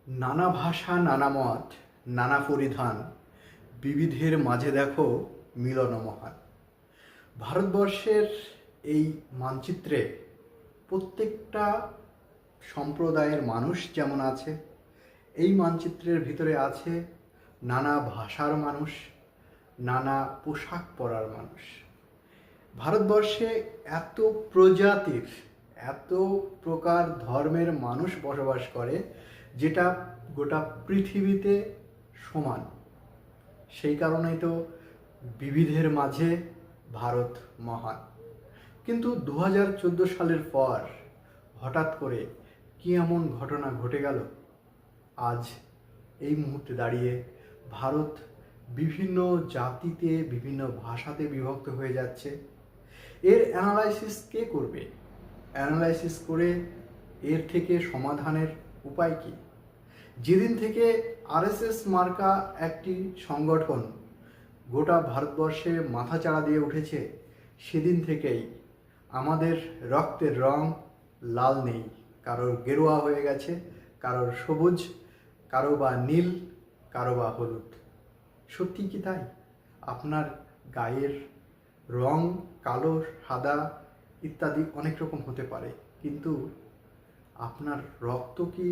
নানা ভাষা, নানা মত, নানা পরিধান, বিবিধের মাঝে দেখো মিলন মহান। ভারতবর্ষের এই মানচিত্রে প্রত্যেকটা সম্প্রদায়ের মানুষ যেমন আছে, এই মানচিত্রের ভিতরে আছে নানা ভাষার মানুষ, নানা পোশাক পরার মানুষ। ভারতবর্ষে এত প্রজাতির, এত প্রকার ধর্মের মানুষ বসবাস করে, যেটা গোটা পৃথিবীতে সমান। সেই কারণেই তো বিবিধের মাঝে ভারত মহান। কিন্তু 2014 সালের পর হঠাৎ করে কি এমন ঘটনা ঘটে গেল, আজ এই মুহূর্তে দাঁড়িয়ে ভারত বিভিন্ন জাতিতে, বিভিন্ন ভাষাতে বিভক্ত হয়ে যাচ্ছে। এর অ্যানালাইসিস কে করবে? অ্যানালাইসিস করে এর থেকে সমাধানের উপায় কি? যেদিন থেকে আরএসএস মার্কা একটি সংগঠন গোটা ভারতবর্ষে মাথাচাড়া দিয়ে উঠেছে, সেদিন থেকেই আমাদের রক্তের রং লাল নেই, কারোর গেরুয়া হয়ে গেছে, কারোর সবুজ, কারো বা নীল, কারো বা হলুদ। সত্যি কি তাই? আপনার গায়ের রং কালো, সাদা ইত্যাদি অনেক রকম হতে পারে, কিন্তু আপনার রক্ত কি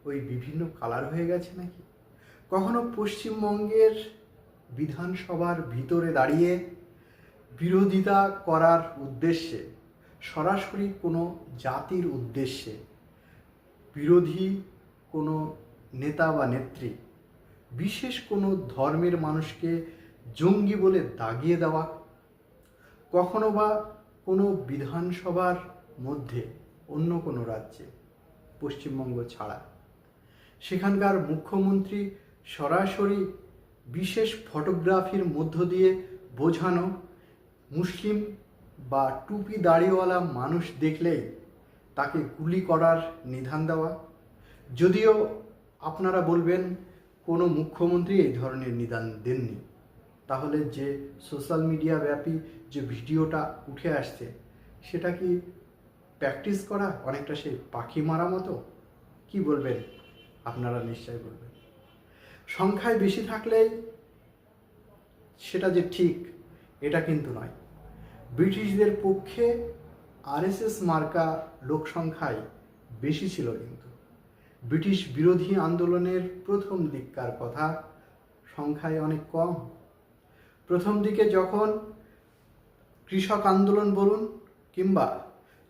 ওই বিভিন্ন কালার হয়ে গেছে নাকি? কখনো পশ্চিমবঙ্গের বিধানসভার ভিতরে দাঁড়িয়ে বিরোধিতা করার উদ্দেশ্যে, সরাসরি কোনো জাতির উদ্দেশ্যে বিরোধী কোনো নেতা বা নেত্রী, বিশেষ কোনো ধর্মের মানুষকে জঙ্গি বলে দাগিয়ে দেওয়া, কখনো বা কোনো বিধানসভার মধ্যে অন্য কোনো রাজ্যে, পশ্চিমবঙ্গ ছাড়া, সেখানকার মুখ্যমন্ত্রী সরাসরি বিশেষ ফটোগ্রাফির মধ্য দিয়ে বোঝানো, মুসলিম বা টুপি দাড়িওয়ালা মানুষ দেখলেই তাকে গুলি করার নিধান দেওয়া। যদিও আপনারা বলবেন কোনো মুখ্যমন্ত্রী এই ধরনের নিদান দেননি, তাহলে যে সোশ্যাল মিডিয়া ব্যাপী যে ভিডিওটা উঠে আসছে, সেটা কি প্র্যাকটিস করা? অনেকটা সেই পাখি মারা মতো? কি বলবেন? আপনারা নিশ্চয় বলবেন। সংখ্যায় বেশি থাকলেই সেটা যে ঠিক, এটা কিন্তু নয়। ব্রিটিশদের পক্ষে আরএসএস মার্কা লোক সংখ্যায় বেশি ছিল, কিন্তু ব্রিটিশ বিরোধী আন্দোলনের প্রথম দিককার কথা, সংখ্যায় অনেক কম। প্রথম দিকে যখন কৃষক আন্দোলন বলুন কিংবা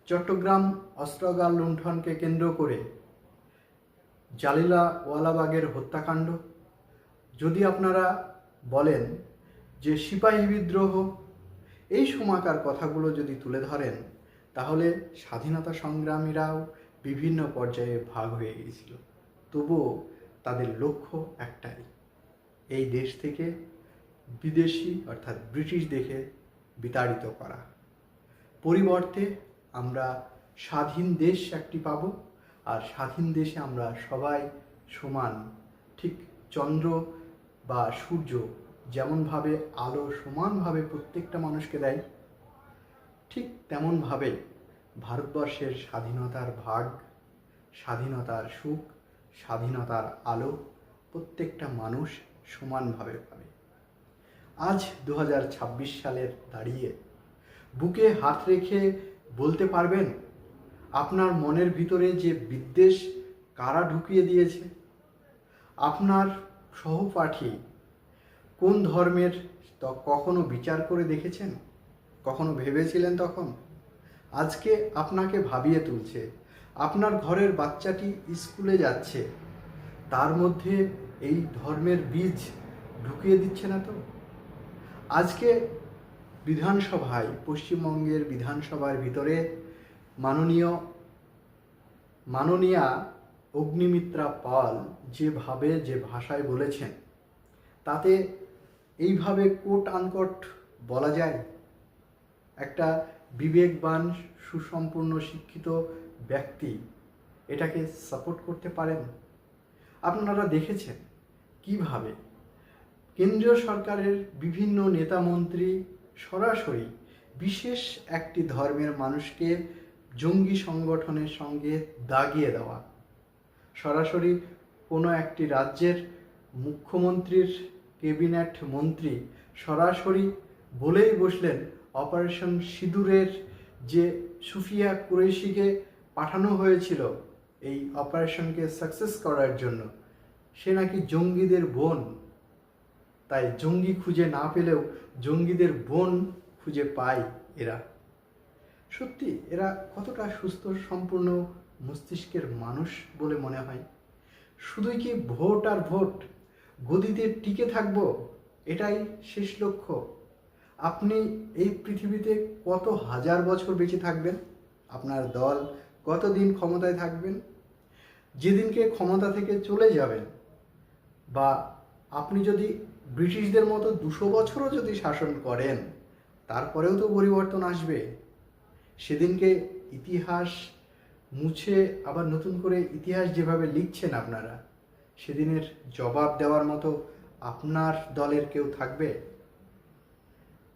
চট্টগ্রাম অস্ত্রাগার লুণ্ঠনকে কেন্দ্র করে জালিয়ানওয়ালাবাগের হত্যাকাণ্ড, যদি আপনারা বলেন যে সিপাহী বিদ্রোহ, এই সময়কার কথাগুলো যদি তুলে ধরেন, তাহলে স্বাধীনতা সংগ্রামীরাও বিভিন্ন পর্যায়ে ভাগ হয়ে গিয়েছিল। তবুও তাদের লক্ষ্য একটাই, এই দেশ থেকে বিদেশি অর্থাৎ ব্রিটিশ দেখে বিতাড়িত করা। পরিবর্তে আমরা স্বাধীন দেশ একটি পাব, আর স্বাধীন দেশে আমরা সবাই সমান। ঠিক চন্দ্র বা সূর্য যেমনভাবে আলো সমানভাবে প্রত্যেকটা মানুষকে দেয়, ঠিক তেমনভাবে ভারতবর্ষের স্বাধীনতার ভাগ, স্বাধীনতার সুখ, স্বাধীনতার আলো প্রত্যেকটা মানুষ সমানভাবে পাবে। আজ 2026 সালের দাঁড়িয়ে বুকে হাত রেখে বলতে পারবেন আপনার মনের ভিতরে যে বিদ্বেষ কারা ঢুকিয়ে দিয়েছে? আপনার সহপাঠী কোন ধর্মের, কখনো বিচার করে দেখেছেন? কখনো ভেবেছিলেন তখন? আজকে আপনাকে ভাবিয়ে তুলছে। আপনার ঘরের বাচ্চাটি স্কুলে যাচ্ছে, তার মধ্যে এই ধর্মের বীজ ঢুকিয়ে দিচ্ছে না তো? আজকে বিধানসভায়, পশ্চিমবঙ্গের বিধানসভার ভিতরে মাননীয়া অগ্নিমিত্রা পাল যেভাবে, যে ভাষায় বলেছেন, তাতে এইভাবে কোট আনকোট বলা যায়? একটা বিবেকবান, সুসম্পন্ন, শিক্ষিত ব্যক্তি এটাকে সাপোর্ট করতে পারেন? আপনারা দেখেছেন কিভাবে কেন্দ্রীয় সরকারের বিভিন্ন নেতা মন্ত্রী সরাসরি বিশেষ একটি ধর্মের মানুষকে জঙ্গি সংগঠনের সঙ্গে দাগিয়ে দেওয়া, সরাসরি কোনো একটি রাজ্যের মুখ্যমন্ত্রীর ক্যাবিনেট মন্ত্রী সরাসরি বলেই বসলেন অপারেশন সিঁদুরের যে সুফিয়া কুরেশিকে পাঠানো হয়েছিল এই অপারেশনকে সাকসেস করার জন্য, সে নাকি জঙ্গিদের বোন। তাই জঙ্গি খুঁজে না পেলেও জঙ্গিদের বোন খুঁজে পায় এরা। সত্যি এরা কতটা সুস্থ সম্পূর্ণ মস্তিষ্কের মানুষ বলে মনে হয়। শুধুই কি ভোট আর ভোট, গদিতে টিকে থাকবো এটাই শেষ লক্ষ্য? আপনি এই পৃথিবীতে কত হাজার বছর বেঁচে থাকবেন? আপনার দল কতদিন ক্ষমতায় থাকবেন? যেদিনকে ক্ষমতা থেকে চলে যাবেন, বা আপনি যদি ব্রিটিশদের মতো 200 বছরও যদি শাসন করেন, তারপরেও তো পরিবর্তন আসবে। সেদিনকে ইতিহাস মুছে আবার নতুন করে ইতিহাস যেভাবে লিখছেন আপনারা, সেদিনের জবাব দেওয়ার মতো আপনার দলের কেউ থাকবে?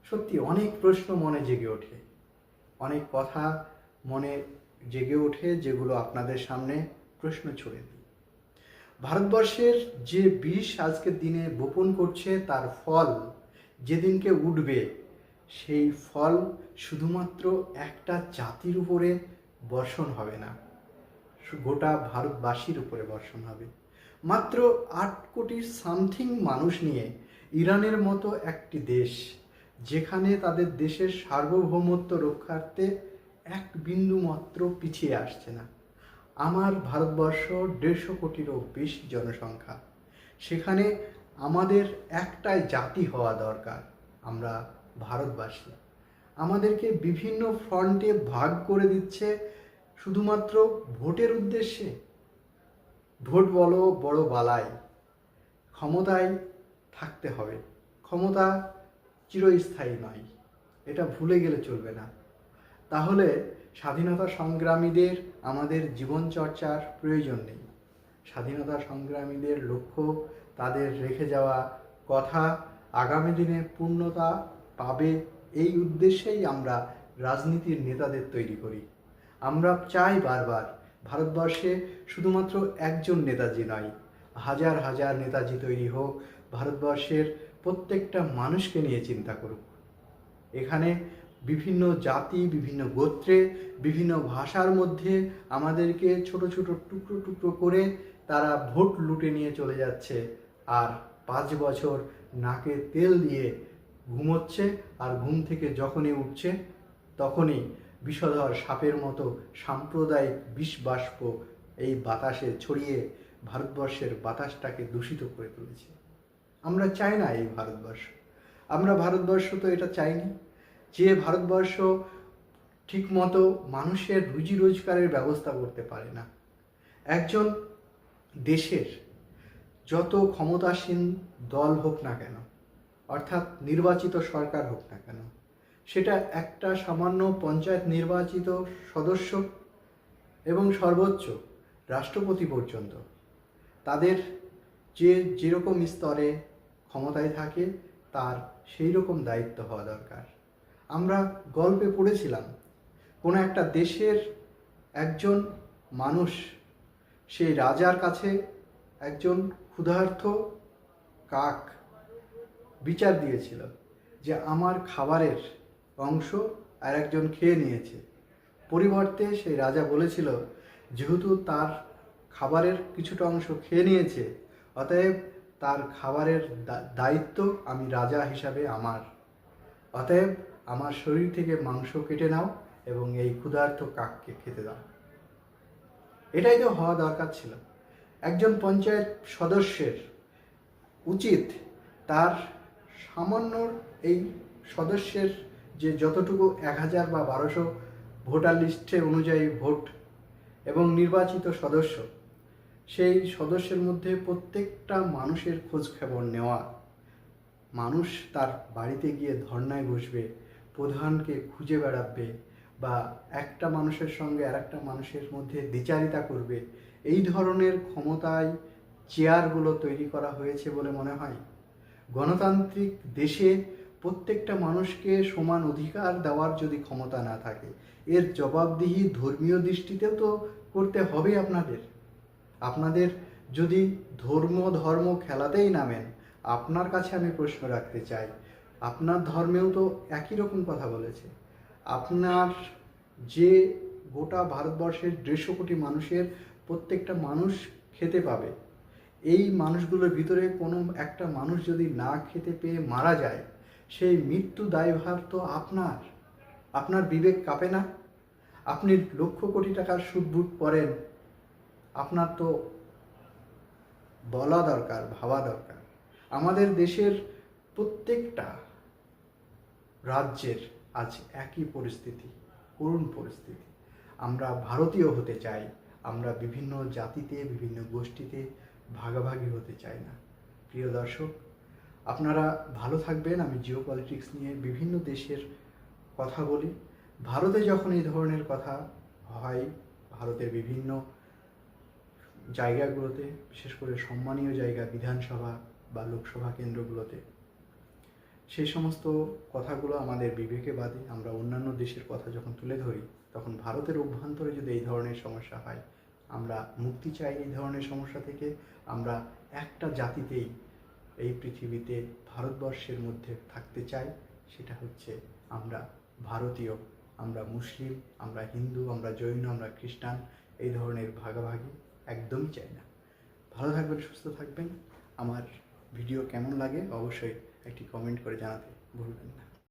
সত্যি অনেক প্রশ্ন মনে জেগে ওঠে, অনেক কথা মনে জেগে ওঠে, যেগুলো আপনাদের সামনে প্রশ্ন ছুড়ে দিই। ভারতবর্ষের যে বিষ আজকের দিনে বপন করছে, তার ফল যেদিনকে উঠবে, সেই ফল শুধুমাত্র একটা জাতির উপরে বর্ষণ হবে না, গোটা ভারতবাসীর উপরে বর্ষণ হবে। মাত্র 8 কোটি সামথিং মানুষ নিয়ে ইরানের মতো একটি দেশ, যেখানে তাদের দেশের সার্বভৌমত্ব রক্ষার্থে এক বিন্দু মাত্র পিছিয়ে আসছে না। আমার ভারতবর্ষ 150 কোটিরও বেশি জনসংখ্যা, সেখানে আমাদের একটাই জাতি হওয়া দরকার, আমরা ভারতবাসী। আমাদেরকে বিভিন্ন ফ্রন্টে ভাগ করে দিচ্ছে শুধুমাত্র ভোটের উদ্দেশ্যে। ভোট বলো বড় বালাই, ক্ষমতায় থাকতে হবে, ক্ষমতা চিরস্থায়ী নয়, এটা ভুলে গেলে চলবে না। তাহলে স্বাধীনতা সংগ্রামীদের আমাদের জীবন চর্চার প্রয়োজন নেই। স্বাধীনতা সংগ্রামীদের লক্ষ্য, তাদের রেখে যাওয়া কথা আগামী দিনে পূর্ণতা পাবে, এই উদ্দেশ্যেই আমরা রাজনীতির নেতাদের তৈরি করি। আমরা চাই বারবার ভারতবর্ষে শুধুমাত্র একজন নেতাজি নয়, হাজার হাজার নেতাজি তৈরি হোক, ভারতবর্ষের প্রত্যেকটা মানুষকে নিয়ে চিন্তা করুক। এখানে বিভিন্ন জাতি, বিভিন্ন গোত্রে, বিভিন্ন ভাষার মধ্যে আমাদেরকে ছোট ছোট টুকরো টুকরো করে তারা ভোট লুটে নিয়ে চলে যাচ্ছে, আর 5 বছর নাকে তেল দিয়ে ঘুমোচ্ছে, আর ঘুম থেকে যখনই উঠছে তখনই বিষধর সাপের মতো সাম্প্রদায়িক বিষবাষ্প এই বাতাসে ছড়িয়ে ভারতবর্ষের বাতাসটাকে দূষিত করে তুলেছে। আমরা চাই না এই ভারতবর্ষ, আমরা ভারতবর্ষ তো এটা চাইনি। যে ভারতবর্ষ ঠিকমতো মানুষের রুজি রোজগারের ব্যবস্থা করতে পারে না। একজন দেশের যত ক্ষমতাসীন দল হোক না কেন, অর্থাৎ নির্বাচিত সরকার হোক না কেন, সেটা একটা সামান্য পঞ্চায়েত নির্বাচিত সদস্য এবং সর্বোচ্চ রাষ্ট্রপতি পর্যন্ত, তাদের যেরকম স্তরে ক্ষমতায় থাকে তার সেই রকম দায়িত্ব হওয়া দরকার। আমরা গল্পে পড়েছিলাম কোনো একটা দেশের একজন মানুষ সেই রাজার কাছে একজন ক্ষুধার্ত কাক বিচার দিয়েছিল যে আমার খাবারের অংশ আর একজন খেয়ে নিয়েছে। পরিবর্তে সেই রাজা বলেছিল, যেহেতু তার খাবারের কিছুটা অংশ খেয়ে নিয়েছে, অতএব তার খাবারের দায়িত্ব আমি রাজা হিসাবে আমার, অতএব আমার শরীর থেকে মাংস কেটে নাও এবং এই ক্ষুধার্ত কাককে খেতে দাও। এটাই তো হওয়া দরকার ছিল। একজন পঞ্চায়েত সদস্যের উচিত তার সামান্য এই সদস্যের যে যতটুকু 1000 বা 1200 ভোটার লিস্টে অনুযায়ী ভোট এবং নির্বাচিত সদস্য, সেই সদস্যের মধ্যে প্রত্যেকটা মানুষের খোঁজ খবর নেওয়া। মানুষ তার বাড়িতে গিয়ে ধর্নায় বসবে, প্রধানকে খুঁজে বেড়াবে, বা একটা মানুষের সঙ্গে আরেকটা মানুষের মধ্যে দ্বিচারিতা করবে, এই ধরনের ক্ষমতায় চেয়ারগুলো তৈরি করা হয়েছে বলে মনে হয়। গণতান্ত্রিক দেশে প্রত্যেকটা মানুষকে সমান অধিকার দেওয়ার যদি ক্ষমতা না থাকে, এর জবাবদিহি ধর্মীয় দৃষ্টিতেও তো করতে হবে আপনাদের। আপনাদের যদি ধর্ম খেলাতেই নামেন, আপনার কাছে আমি প্রশ্ন রাখতে চাই, আপনার ধর্মেও তো একই রকম কথা বলেছে। আপনার যে গোটা ভারতবর্ষের 150 কোটি মানুষের প্রত্যেকটা মানুষ খেতে পাবে, এই মানুষগুলোর ভিতরে কোনো একটা মানুষ যদি না খেতে পেয়ে মারা যায়, সেই মৃত্যু দায়ভার তো আপনার। আপনার বিবেক কাঁপে না? আপনি লক্ষ কোটি টাকার সুদভুট পড়েন, আপনার তো বলা দরকার, ভাবা দরকার। আমাদের দেশের প্রত্যেকটা রাজ্যের আজ একই পরিস্থিতি, করুণ পরিস্থিতি। আমরা ভারতীয় হতে চাই, আমরা বিভিন্ন জাতিতে, বিভিন্ন গোষ্ঠীতে ভাগাভাগি হতে চাই না। প্রিয় দর্শক, আপনারা ভালো থাকবেন। আমি জিও পলিটিক্স নিয়ে বিভিন্ন দেশের কথা বলি। ভারতে যখন এই ধরনের কথা হয়, ভারতের বিভিন্ন জায়গাগুলোতে, বিশেষ করে সম্মানীয় জায়গা বিধানসভা বা লোকসভা কেন্দ্রগুলোতে, সেই সমস্ত কথাগুলো আমাদের বিবেকে বাদে। আমরা অন্যান্য দেশের কথা যখন তুলে ধরি, তখন ভারতের অভ্যন্তরে যদি এই ধরনের সমস্যা হয়, আমরা মুক্তি চাই এই ধরনের সমস্যা থেকে। আমরা একটা জাতিতেই এই পৃথিবীতে, ভারতবর্ষের মধ্যে থাকতে চাই, সেটা হচ্ছে আমরা ভারতীয়। আমরা মুসলিম, আমরা হিন্দু, আমরা জৈন, আমরা খ্রিস্টান, এই ধরনের ভাগাভাগি একদমই চাই না। ভালো থাকবেন, সুস্থ থাকবেন। আমার ভিডিও কেমন লাগে অবশ্যই একটি কমেন্ট করে জানাতে ভুলবেন না।